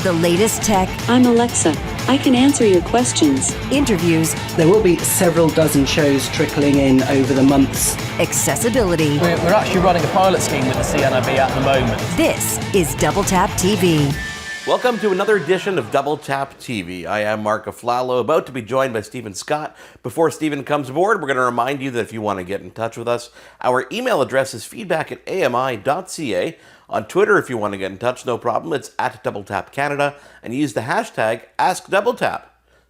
The latest tech. I'm Alexa. I can answer your questions. Interviews. There will be several dozen shows trickling in over the months. Accessibility. We're actually running a pilot scheme with the CNIB at the moment. This is Double Tap TV. Welcome to another edition of Double Tap TV. I am Marc about to be joined by Steven Scott. Before Steven comes aboard, we're going to remind you that if you want to get in touch with us, our email address is feedback@ami.ca. On Twitter, if you want to get in touch, no problem. It's @DoubleTapCanada, and use the hashtag #AskDoubleTap.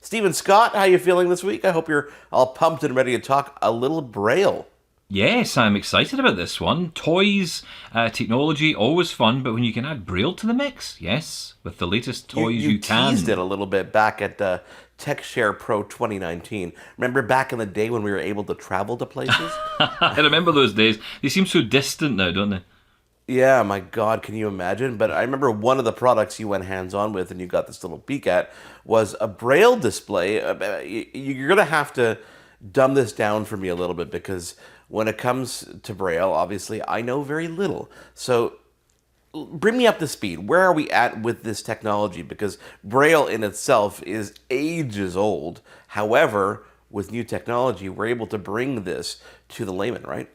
Steven Scott, how are you feeling this week? I hope you're all pumped and ready to talk a little Braille. Yes, I'm excited about this one. Toys, technology, always fun, but when you can add Braille to the mix, yes, with the latest toys you can. You teased it a little bit back at TechShare Pro 2019. Remember back in the day when we were able to travel to places? I remember those days. They seem so distant now, don't they? Yeah, my God, can you imagine? But I remember one of the products you went hands-on with and you got this little peek at was a Braille display. You're going to have to dumb this down for me a little bit because when it comes to Braille, obviously, I know very little. So bring me up to speed. Where are we at with this technology? Because Braille in itself is ages old. However, with new technology, we're able to bring this to the layman, right?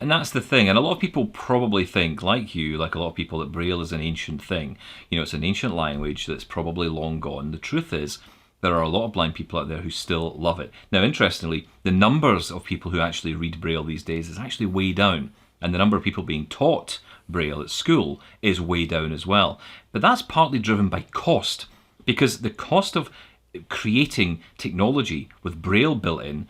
And that's the thing, and a lot of people probably think, like you, like a lot of people, that Braille is an ancient thing. You know, it's an ancient language that's probably long gone. The truth is, there are a lot of blind people out there who still love it. Now, interestingly, the numbers of people who actually read Braille these days is actually way down, and the number of people being taught Braille at school is way down as well. But that's partly driven by cost, because the cost of creating technology with Braille built in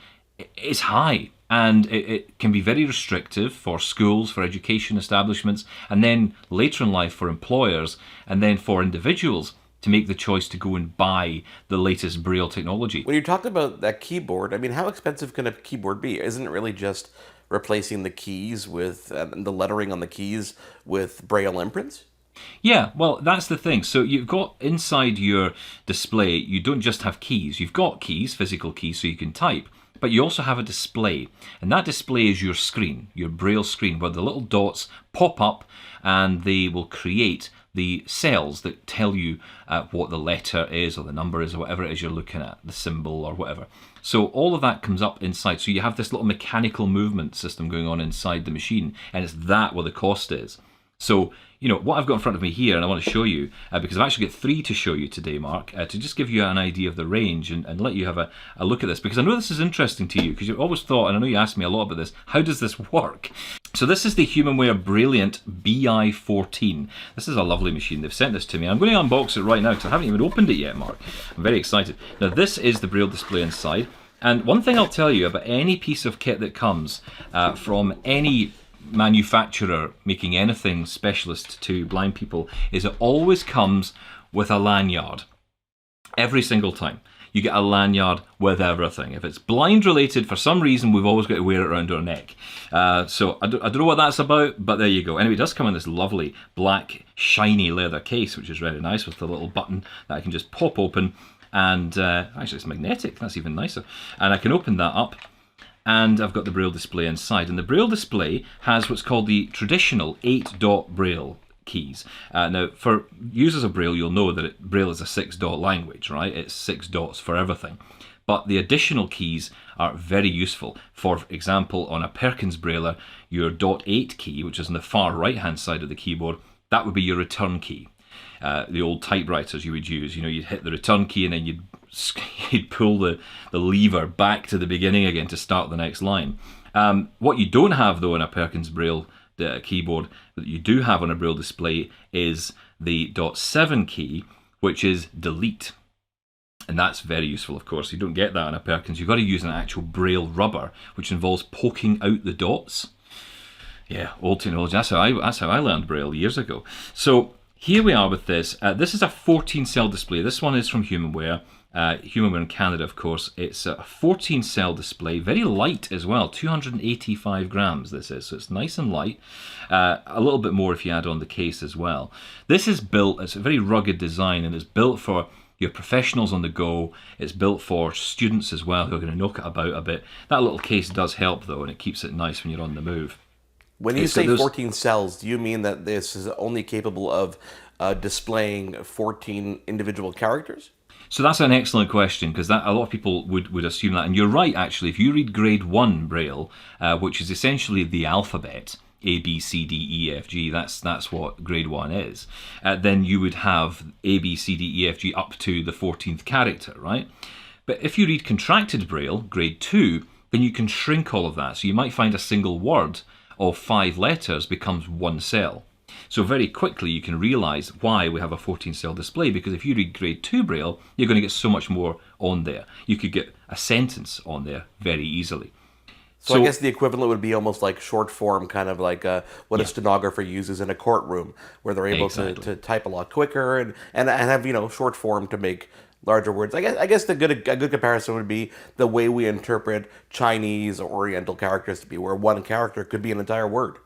is high. And it can be very restrictive for schools, for education establishments, and then later in life for employers, and then for individuals to make the choice to go and buy the latest Braille technology. When you talked about that keyboard, I mean, how expensive can a keyboard be? Isn't it really just replacing the keys with the lettering on the keys with Braille imprints? Yeah, well, that's the thing. So you've got inside your display, you don't just have keys. You've got keys, physical keys, so you can type. But you also have a display, and that display is your screen, your Braille screen, where the little dots pop up and they will create the cells that tell you what the letter is or the number is or whatever it is you're looking at, the symbol or whatever. So all of that comes up inside. So you have this little mechanical movement system going on inside the machine, and it's that where the cost is. So, you know, what I've got in front of me here, and I want to show you, because I've actually got 3 to show you today, Mark, to just give you an idea of the range and let you have a look at this, because I know this is interesting to you, because you've always thought, and I know you asked me a lot about this, how does this work? So this is the HumanWare Brilliant BI 14. This is a lovely machine. They've sent this to me. I'm going to unbox it right now, because I haven't even opened it yet, Mark. I'm very excited. Now, this is the Braille display inside, and one thing I'll tell you about any piece of kit that comes from any manufacturer making anything specialist to blind people is it always comes with a lanyard. Every single time you get a lanyard with everything. If it's blind related, for some reason we've always got to wear it around our neck. So I don't know what that's about, but there you go. Anyway, it does come in this lovely black shiny leather case, which is really nice, with the little button that I can just pop open, and actually it's magnetic, that's even nicer, and I can open that up. And I've got the Braille display inside. And the Braille display has what's called the traditional 8-dot Braille keys. Now, for users of Braille, you'll know that Braille is a 6-dot language, right? It's 6 dots for everything. But the additional keys are very useful. For example, on a Perkins Brailler, your dot 8 key, which is on the far right-hand side of the keyboard, that would be your return key. The old typewriters you would use, you know, you'd hit the return key and then you'd pull the lever back to the beginning again to start the next line. What you don't have, though, in a Perkins Braille keyboard, that you do have on a Braille display, is the dot 7 key, which is delete. And that's very useful, of course. You don't get that on a Perkins. You've got to use an actual Braille rubber, which involves poking out the dots. Yeah, old technology. That's how I learned Braille years ago. So here we are with this. This is a 14-cell display. This one is from HumanWare. HumanWare in Canada, of course. It's a 14-cell display, very light as well, 285 grams this is, so it's nice and light. A little bit more if you add on the case as well. This is built, it's a very rugged design, and it's built for your professionals on the go. It's built for students as well who are going to knock it about a bit. That little case does help, though, and it keeps it nice when you're on the move. When you say 14 cells, do you mean that this is only capable of displaying 14 individual characters? So that's an excellent question, because that a lot of people would assume that. And you're right, actually. If you read grade 1 Braille, which is essentially the alphabet, A, B, C, D, E, F, G, that's what grade 1 is, then you would have A, B, C, D, E, F, G up to the 14th character, right? But if you read contracted Braille, grade 2, then you can shrink all of that. So you might find a single word of 5 letters becomes 1 cell. So very quickly you can realize why we have a 14-cell display, because if you read grade 2 Braille, you're going to get so much more on there. You could get a sentence on there very easily. So I guess the equivalent would be almost like short form, kind of like what a stenographer uses in a courtroom, where they're able to type a lot quicker and have, you know, short form to make larger words. I guess a good comparison would be the way we interpret Chinese or Oriental characters to be, where one character could be an entire word.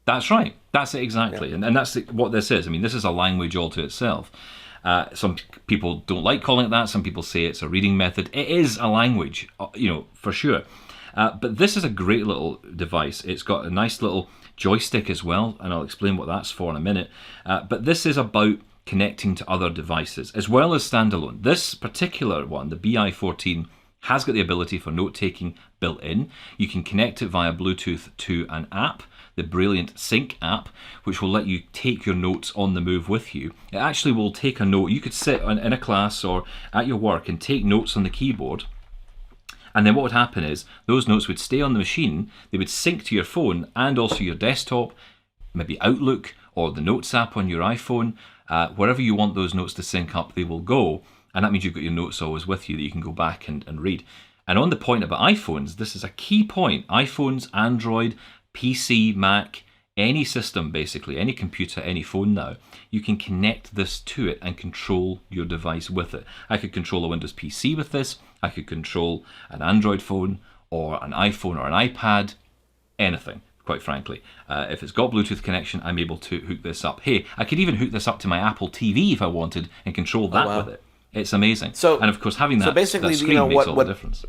That's right. That's it exactly. Yeah. And that's what this is. I mean, this is a language all to itself. Some people don't like calling it that. Some people say it's a reading method. It is a language, you know, for sure. But this is a great little device. It's got a nice little joystick as well, and I'll explain what that's for in a minute. But this is about connecting to other devices, as well as standalone. This particular one, the BI14, has got the ability for note-taking built in. You can connect it via Bluetooth to an app, the Brilliant Sync app, which will let you take your notes on the move with you. It actually will take a note. You could sit in a class or at your work and take notes on the keyboard, and then what would happen is those notes would stay on the machine, they would sync to your phone and also your desktop, maybe Outlook or the Notes app on your iPhone. Wherever you want those notes to sync up, they will go, and that means you've got your notes always with you that you can go back and read. And on the point about iPhones, this is a key point. iPhones, Android, PC, Mac, any system basically, any computer, any phone now, you can connect this to it and control your device with it. I could control a Windows PC with this, I could control an Android phone or an iPhone or an iPad, anything, quite frankly. If it's got Bluetooth connection, I'm able to hook this up. Hey, I could even hook this up to my Apple TV if I wanted and control that with it. It's amazing. So, and of course having that screen makes all the difference.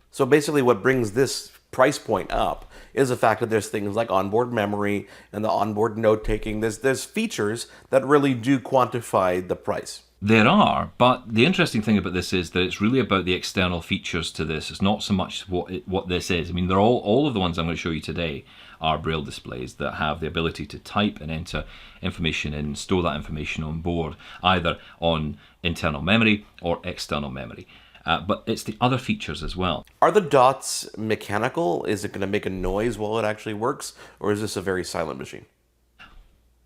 So basically what brings this price point up is the fact that there's things like onboard memory and the onboard note taking. There's features that really do quantify the price. There are, but the interesting thing about this is that it's really about the external features to this. It's not so much what this is. I mean, they're all of the ones I'm going to show you today are Braille displays that have the ability to type and enter information in, store that information on board, either on internal memory or external memory. But it's the other features as well. Are the dots mechanical? Is it going to make a noise while it actually works? Or is this a very silent machine?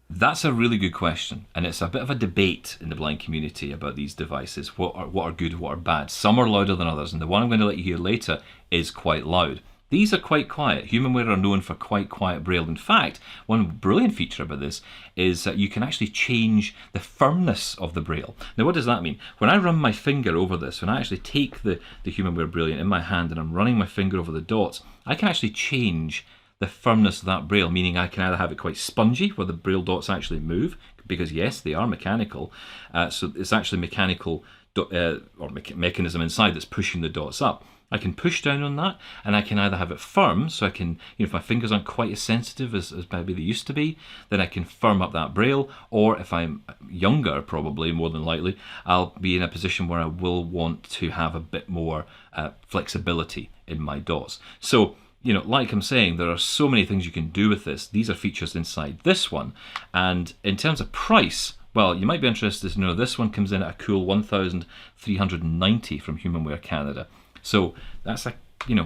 That's a really good question. And it's a bit of a debate in the blind community about these devices. What are good, what are bad? Some are louder than others. And the one I'm going to let you hear later is quite loud. These are quite quiet. HumanWare are known for quite quiet Braille. In fact, one brilliant feature about this is that you can actually change the firmness of the Braille. Now, what does that mean? When I run my finger over this, when I actually take the HumanWare Brilliant in my hand and I'm running my finger over the dots, I can actually change the firmness of that Braille, meaning I can either have it quite spongy, where the Braille dots actually move, because yes, they are mechanical. So it's actually mechanical mechanism inside that's pushing the dots up. I can push down on that, and I can either have it firm, so I can, if my fingers aren't quite as sensitive as maybe they used to be, then I can firm up that Braille, or if I'm younger, probably, more than likely, I'll be in a position where I will want to have a bit more flexibility in my dots. So, like I'm saying, there are so many things you can do with this. These are features inside this one, and in terms of price, well, you might be interested to know this one comes in at a cool $1,390 from HumanWare Canada. So that's a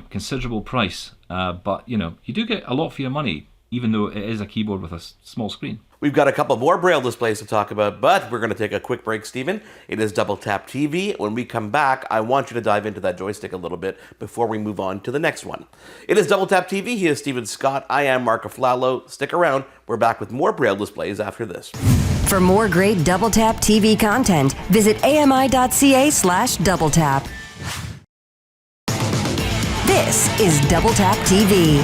considerable price, but you do get a lot for your money, even though it is a keyboard with a small screen. We've got a couple more Braille displays to talk about, but we're going to take a quick break, Steven. It is Double Tap TV. When we come back, I want you to dive into that joystick a little bit before we move on to the next one. It is Double Tap TV. He is Steven Scott. I am Marc Aflalo. Stick around. We're back with more Braille displays after this. For more great Double Tap TV content, visit ami.ca/doubletap. This is Double Tap TV.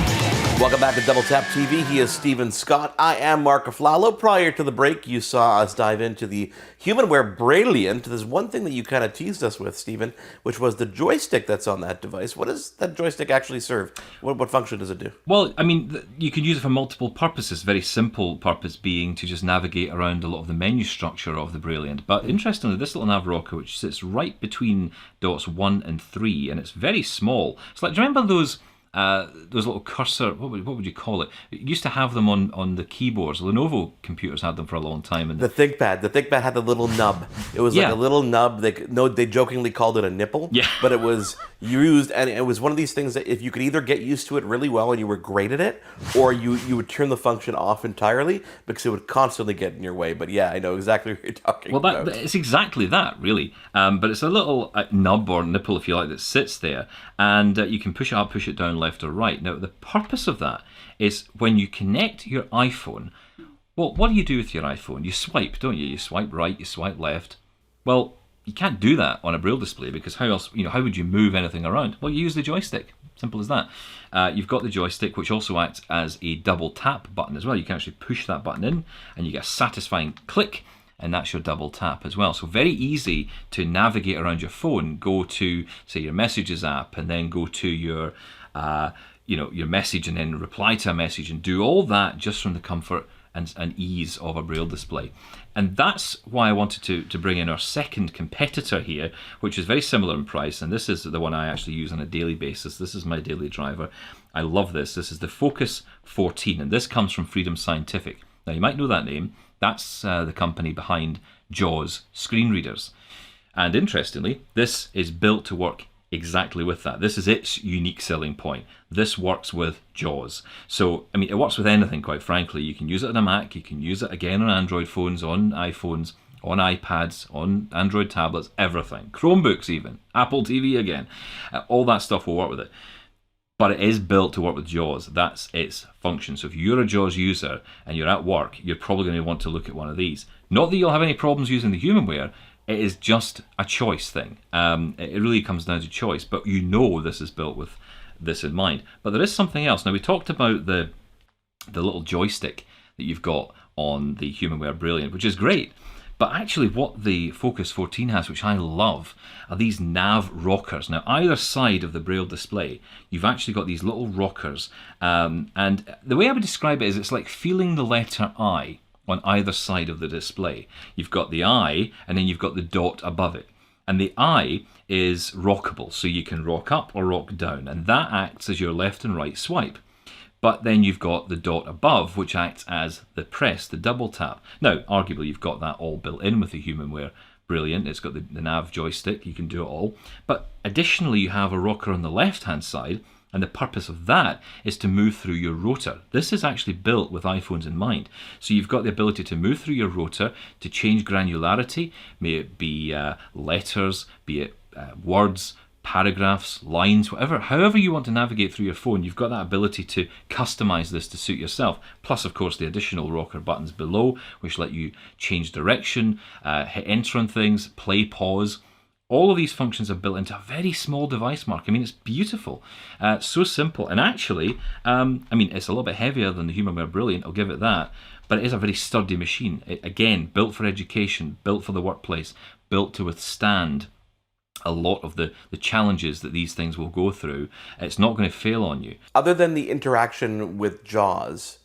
Welcome back to Double Tap TV. He is Steven Scott. I am Mark Aflalo. Prior to the break, you saw us dive into the HumanWare Brilliant. There's one thing that you kind of teased us with, Steven, which was the joystick that's on that device. What does that joystick actually serve? What function does it do? Well, I mean, you can use it for multiple purposes. Very simple purpose being to just navigate around a lot of the menu structure of the Brilliant. But interestingly, this little nav rocker, which sits right between dots 1 and 3, and it's very small. It's like, do you remember those little cursor, what would you call it? You used to have them on the keyboards. Lenovo computers had them for a long time. And The ThinkPad had the little nub. It was like a little nub. They jokingly called it a nipple. Yeah. But it was used, and it was one of these things that if you could either get used to it really well and you were great at it, or you would turn the function off entirely because it would constantly get in your way. But yeah, I know exactly what you're talking about. Well, it's exactly that, really. But it's a little nub or nipple, if you like, that sits there, and you can push it up, push it down, left or right. Now, the purpose of that is when you connect your iPhone, well, what do you do with your iPhone? You swipe, don't you? You swipe right, you swipe left. Well, you can't do that on a Braille display because how else, how would you move anything around? Well, you use the joystick. Simple as that. You've got the joystick, which also acts as a double tap button as well. You can actually push that button in and you get a satisfying click, and that's your double tap as well. So very easy to navigate around your phone. Go to, say, your Messages app, and then go to your your message, and then reply to a message, and do all that just from the comfort and ease of a Braille display. And that's why I wanted to bring in our second competitor here, which is very similar in price, and this is the one I actually use on a daily basis. This is my daily driver. I love this. This is the Focus 14, and this comes from Freedom Scientific. Now, you might know that name. That's the company behind JAWS screen readers. And interestingly, this is built to work exactly with that. This is its unique selling point. This works with JAWS. So, I mean, it works with anything, quite frankly. You can use it on a Mac, you can use it again on Android phones, on iPhones, on iPads, on Android tablets, everything. Chromebooks even, Apple TV again. All that stuff will work with it. But it is built to work with JAWS. That's its function. So if you're a JAWS user and you're at work, you're probably going to want to look at one of these. Not that you'll have any problems using the HumanWare. It is just a choice thing. It really comes down to choice, but this is built with this in mind. But there is something else. Now, we talked about the little joystick that you've got on the HumanWare Brilliant, which is great. But actually what the Focus 14 has, which I love, are these nav rockers. Now, either side of the Braille display, you've actually got these little rockers. And the way I would describe it is it's like feeling the letter I on either side of the display. You've got the I, and then you've got the dot above it. And the I is rockable, so you can rock up or rock down, and that acts as your left and right swipe. But then you've got the dot above, which acts as the press, the double tap. Now, arguably, you've got that all built in with the HumanWare Brilliant. It's got the nav joystick, you can do it all. But additionally, you have a rocker on the left-hand side, and the purpose of that is to move through your rotor. This is actually built with iPhones in mind. So you've got the ability to move through your rotor, to change granularity, may it be letters, be it words, paragraphs, lines, however you want to navigate through your phone. You've got that ability to customize this to suit yourself. Plus, of course, the additional rocker buttons below, which let you change direction, hit enter on things, play, pause. All of these functions are built into a very small device, Mark. I mean, it's beautiful. So simple. And actually, it's a little bit heavier than the HumanWare Brilliant, I'll give it that. But it is a very sturdy machine. Again, built for education, built for the workplace, built to withstand a lot of the challenges that these things will go through. It's not going to fail on you. Other than the interaction with JAWS,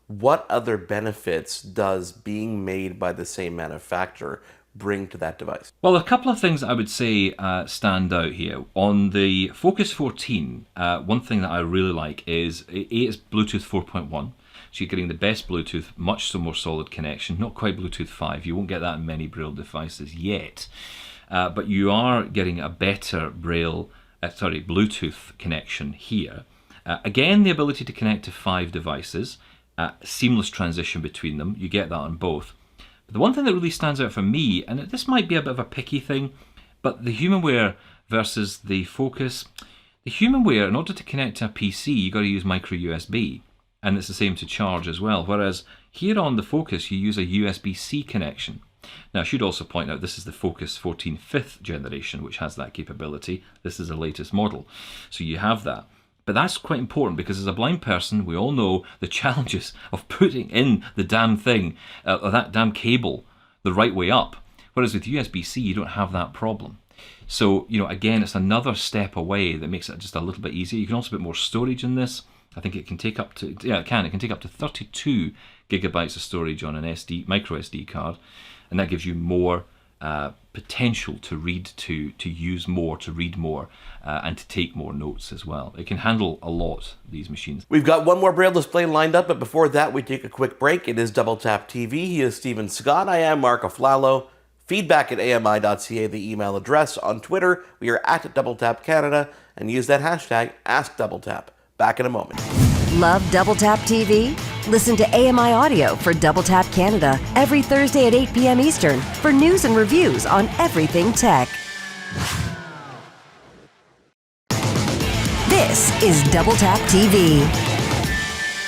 what other benefits does being made by the same manufacturer bring to that device? Well, a couple of things that I would say stand out here. On the Focus 14, one thing that I really like is it's Bluetooth 4.1. So you're getting the best Bluetooth, much more solid connection. Not quite Bluetooth 5. You won't get that in many Braille devices yet. But you are getting a better Bluetooth connection here. Again, the ability to connect to 5 devices, seamless transition between them. You get that on both. But the one thing that really stands out for me, and this might be a bit of a picky thing, but the HumanWare versus the Focus. The HumanWare, in order to connect to a PC, you got to use micro USB, and it's the same to charge as well. Whereas here on the Focus, you use a USB-C connection. Now, I should also point out this is the Focus 14 5th generation, which has that capability. This is the latest model, so you have that. But that's quite important because as a blind person, we all know the challenges of putting in the damn thing, or that damn cable, the right way up. Whereas with USB-C, you don't have that problem. So, again, it's another step away that makes it just a little bit easier. You can also put more storage in this. I think it can take up to, it can take up to 32 gigabytes of storage on an micro SD card. And that gives you more potential to read, to use more, to read more, and to take more notes as well. It can handle a lot, these machines. We've got one more Braille display lined up, but before that, we take a quick break. It is Double Tap TV. He is Steven Scott. I am Marc Aflalo. Feedback at ami.ca, the email address. On Twitter, we are at Double Tap Canada, and use that hashtag #AskDoubleTap. Back in a moment. Love Double Tap TV? Listen to AMI Audio for Double Tap Canada every Thursday at 8 p.m. Eastern for news and reviews on everything tech. This is Double Tap TV.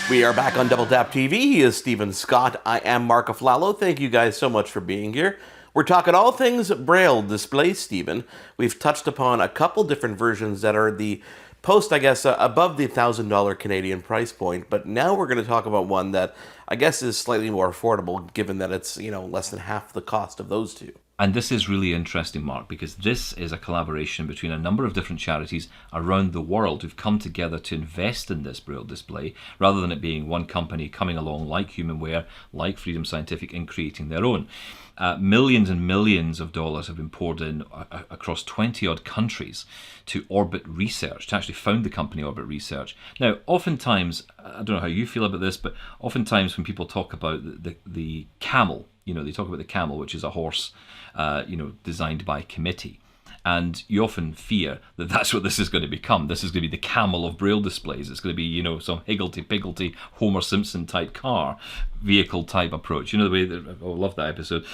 We are back on Double Tap TV. He is Steven Scott. I am Marc Aflalo. Thank you guys so much for being here. We're talking all things Braille display, Steven. We've touched upon a couple different versions that are the post, I guess, above the $1,000 Canadian price point, but now we're going to talk about one that I guess is slightly more affordable, given that it's, less than half the cost of those two. And this is really interesting, Mark, because this is a collaboration between a number of different charities around the world who've come together to invest in this Braille display, rather than it being one company coming along like HumanWare, like Freedom Scientific, and creating their own. Millions and millions of dollars have been poured in across 20-odd countries to Orbit Research, to actually found the company Orbit Research. Now, oftentimes, I don't know how you feel about this, but oftentimes when people talk about the camel, they talk about the camel, which is a horse, designed by committee. And you often fear that that's what this is going to become. This is going to be the camel of Braille displays. It's going to be, some higgledy-piggledy Homer Simpson type car, vehicle type approach. The way that, I love that episode.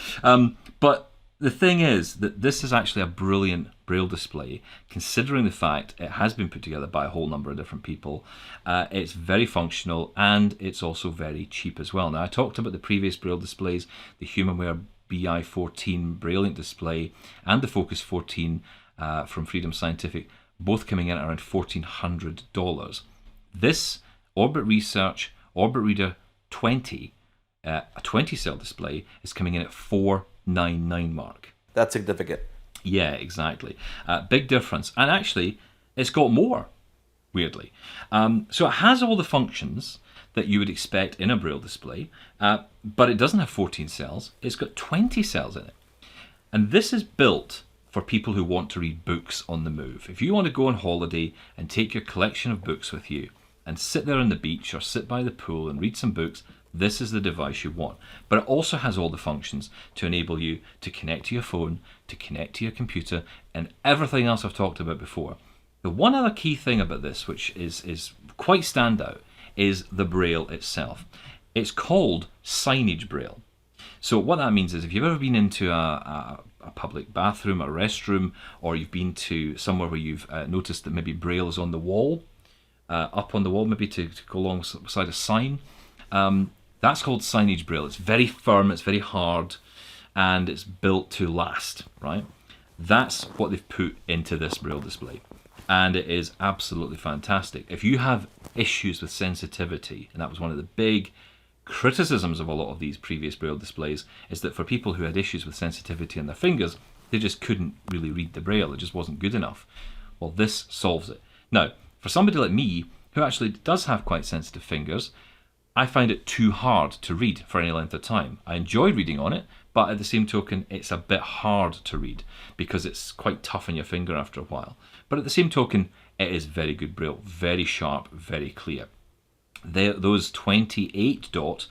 But the thing is that this is actually a brilliant Braille display, considering the fact it has been put together by a whole number of different people. It's very functional, and it's also very cheap as well. Now, I talked about the previous Braille displays, the HumanWare BI 14 Brilliant display and the Focus 14 from Freedom Scientific, both coming in at around $1,400. This Orbit Research Orbit Reader 20, a 20-cell display, is coming in at $499, Mark. That's significant. Yeah, exactly. Big difference. And actually, it's got more, weirdly. So it has all the functions that you would expect in a Braille display, but it doesn't have 14 cells. It's got 20 cells in it. And this is built for people who want to read books on the move. If you want to go on holiday and take your collection of books with you and sit there on the beach or sit by the pool and read some books, this is the device you want. But it also has all the functions to enable you to connect to your phone, to connect to your computer, and everything else I've talked about before. The one other key thing about this, which is quite standout, is the Braille itself. It's called signage Braille. So what that means is if you've ever been into a public bathroom, a restroom, or you've been to somewhere where you've noticed that maybe Braille is on the wall, up on the wall, maybe to go alongside a sign, that's called signage Braille. It's very firm, it's very hard, and it's built to last, right? That's what they've put into this Braille display. And it is absolutely fantastic. If you have issues with sensitivity, and that was one of the big criticisms of a lot of these previous Braille displays, is that for people who had issues with sensitivity in their fingers, they just couldn't really read the Braille. It just wasn't good enough. Well, this solves it. Now, for somebody like me, who actually does have quite sensitive fingers, I find it too hard to read for any length of time. I enjoy reading on it, but at the same token, it's a bit hard to read because it's quite tough on your finger after a while. But at the same token, it is very good Braille, very sharp, very clear. Those 28 dot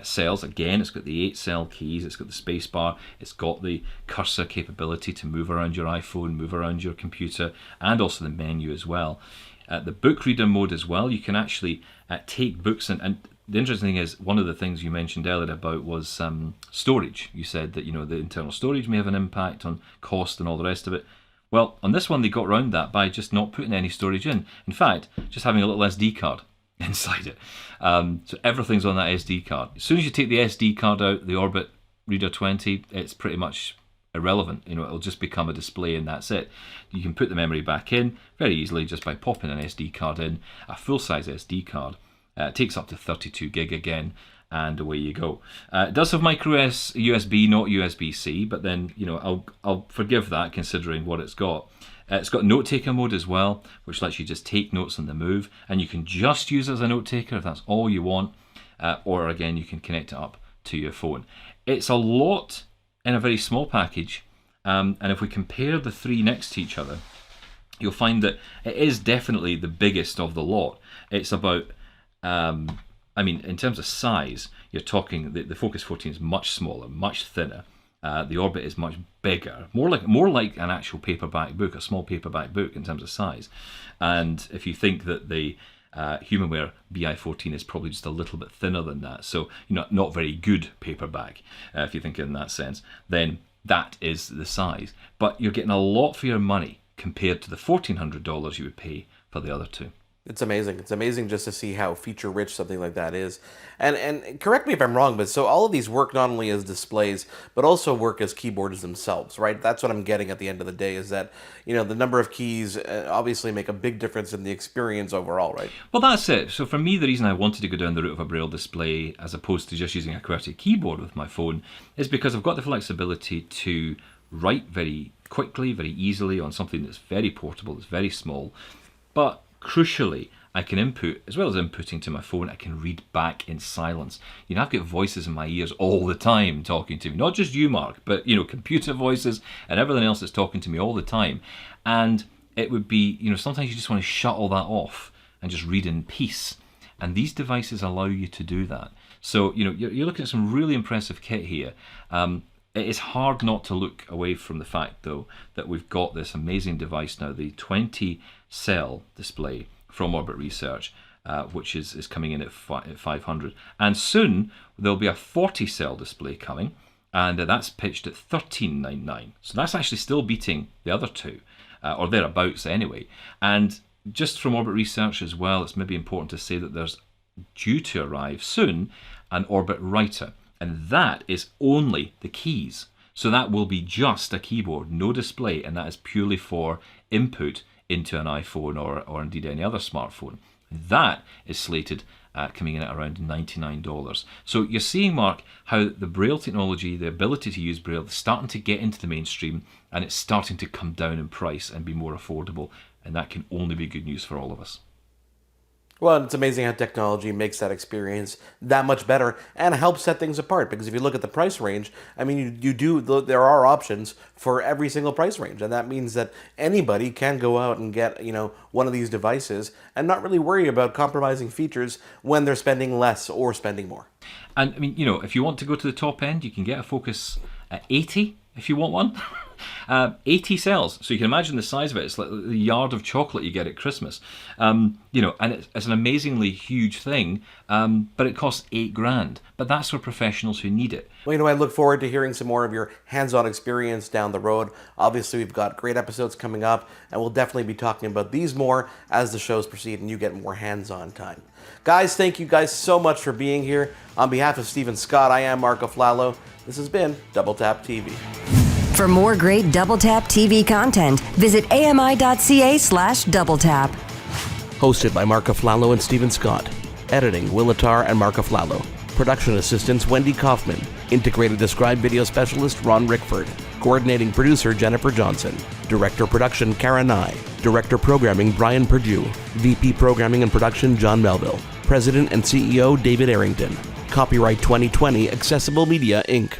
cells, again, it's got the 8 cell keys, it's got the space bar, it's got the cursor capability to move around your iPhone, move around your computer, and also the menu as well. The book reader mode as well, you can actually take books, and the interesting thing is, one of the things you mentioned earlier about was storage. You said that the internal storage may have an impact on cost and all the rest of it. Well, on this one they got around that by just not putting any storage in. In fact, just having a little SD card inside it. So everything's on that SD card. As soon as you take the SD card out, the Orbit Reader 20, it's pretty much irrelevant. It'll just become a display and that's it. You can put the memory back in very easily just by popping an SD card in, a full-size SD card. It takes up to 32 gig again, and away you go. It does have micro USB, not USB-C, but then I'll forgive that considering what it's got. It's got note taker mode as well, which lets you just take notes on the move, and you can just use it as a note taker if that's all you want, or again you can connect it up to your phone. It's a lot in a very small package, and if we compare the three next to each other, you'll find that it is definitely the biggest of the lot. It's about, in terms of size, you're talking the Focus 14 is much smaller, much thinner. The Orbit is much bigger, more like an actual paperback book, a small paperback book in terms of size. And if you think that the HumanWare BI 14 is probably just a little bit thinner than that, so not very good paperback, if you think in that sense, then that is the size. But you're getting a lot for your money compared to the $1,400 you would pay for the other two. It's amazing. It's amazing just to see how feature-rich something like that is. And correct me if I'm wrong, but so all of these work not only as displays, but also work as keyboards themselves, right? That's what I'm getting at the end of the day, is that, the number of keys obviously make a big difference in the experience overall, right? Well, that's it. So for me, the reason I wanted to go down the route of a Braille display as opposed to just using a QWERTY keyboard with my phone is because I've got the flexibility to write very quickly, very easily on something that's very portable, that's very small, but crucially, I can input, as well as inputting to my phone, I can read back in silence. I've got voices in my ears all the time talking to me. Not just you, Mark, but, computer voices and everything else that's talking to me all the time. And it would be, sometimes you just want to shut all that off and just read in peace. And these devices allow you to do that. So, you're looking at some really impressive kit here. It is hard not to look away from the fact, though, that we've got this amazing device now, the 20-cell display from Orbit Research, which is coming in at 500. And soon, there'll be a 40-cell display coming, and that's pitched at $1,399. So that's actually still beating the other two, or thereabouts anyway. And just from Orbit Research as well, it's maybe important to say that there's due to arrive soon an Orbit Writer. And that is only the keys. So that will be just a keyboard, no display, and that is purely for input into an iPhone or indeed any other smartphone. That is slated coming in at around $99. So you're seeing, Mark, how the Braille technology, the ability to use Braille, is starting to get into the mainstream, and it's starting to come down in price and be more affordable, and that can only be good news for all of us. Well, it's amazing how technology makes that experience that much better and helps set things apart. Because if you look at the price range, there are options for every single price range. And that means that anybody can go out and get, one of these devices and not really worry about compromising features when they're spending less or spending more. And if you want to go to the top end, you can get a Focus 80 if you want one. 80 cells, so you can imagine the size of it. It's like the yard of chocolate you get at Christmas, and it's an amazingly huge thing, but it costs $8,000. But that's for professionals who need it. Well, I look forward to hearing some more of your hands-on experience down the road. Obviously, we've got great episodes coming up, and we'll definitely be talking about these more as the shows proceed and you get more hands-on time. Guys, thank you guys so much for being here. On behalf of Steven Scott, I am Marc Aflalo. This has been Double Tap TV. For more great Double Tap TV content, visit ami.ca/doubletap. Hosted by Marc Aflalo and Steven Scott. Editing, Will Attar and Marc Aflalo. Production assistants, Wendy Kaufman. Integrated Describe Video Specialist, Ron Rickford. Coordinating Producer, Jennifer Johnson. Director Production, Kara Nye. Director Programming, Brian Perdue. VP Programming and Production, John Melville. President and CEO, David Arrington. Copyright 2020, Accessible Media, Inc.